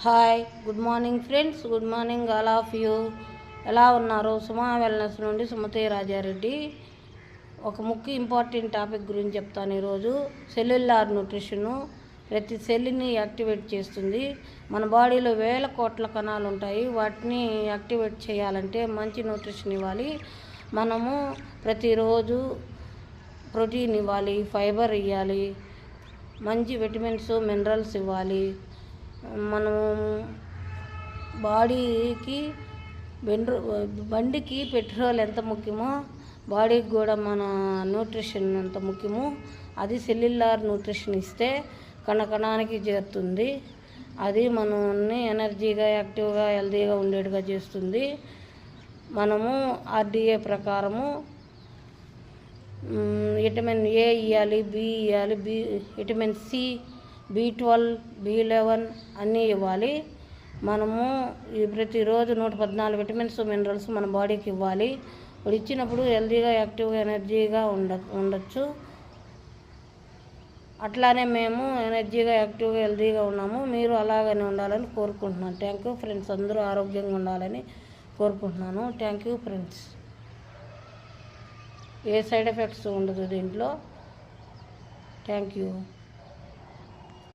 Hi, good morning friends. Good morning all of you. ఎలా ఉన్నారు? సుమా wellness నుండి సుమతి రాజారెడ్డి. ఒక ముఖ్య ఇంపార్టెంట్ టాపిక్ గురించి చెప్తాను ఈరోజు. సెల్యులార్ న్యూట్రిషను ప్రతి సెల్ని యాక్టివేట్ చేస్తుంది. మన బాడీలో వేల కోట్ల కణాలు ఉంటాయి. వాటిని యాక్టివేట్ చేయాలంటే మంచి న్యూట్రిషన్ ఇవ్వాలి. మనము ప్రతిరోజు ప్రోటీన్ ఇవ్వాలి, ఫైబర్ ఇవ్వాలి, మంచి విటమిన్స్ మినరల్స్ ఇవ్వాలి. మనం బాడీకి బండికి పెట్రోల్ ఎంత ముఖ్యమో బాడీకి కూడా మన న్యూట్రిషన్ ఎంత ముఖ్యమో అది సెల్యులార్ న్యూట్రిషన్ ఇస్తే కణకణానికి చేరుతుంది. అది మనల్ని ఎనర్జీగా, యాక్టివ్గా, హెల్తీగా ఉండేట్టుగా చేస్తుంది. మనము ఆర్డీఏ ప్రకారము విటమిన్ ఏ ఇవ్వాలి, బి ఇవ్వాలి, విటమిన్ సి, B12, B11 అన్నీ ఇవ్వాలి. మనము ప్రతిరోజు 114 విటమిన్స్ మినరల్స్ మన బాడీకి ఇవ్వాలి. ఇప్పుడు ఇచ్చినప్పుడు హెల్తీగా, యాక్టివ్గా, ఎనర్జీగా ఉండొచ్చు. అట్లానే మేము ఎనర్జీగా, యాక్టివ్గా, హెల్తీగా ఉన్నాము. మీరు అలాగనే ఉండాలని కోరుకుంటున్నాను. Thank you friends. అందరూ ఆరోగ్యంగా ఉండాలని కోరుకుంటున్నాను. Thank you friends. A side effects ఉండదు దీంట్లో. Thank you.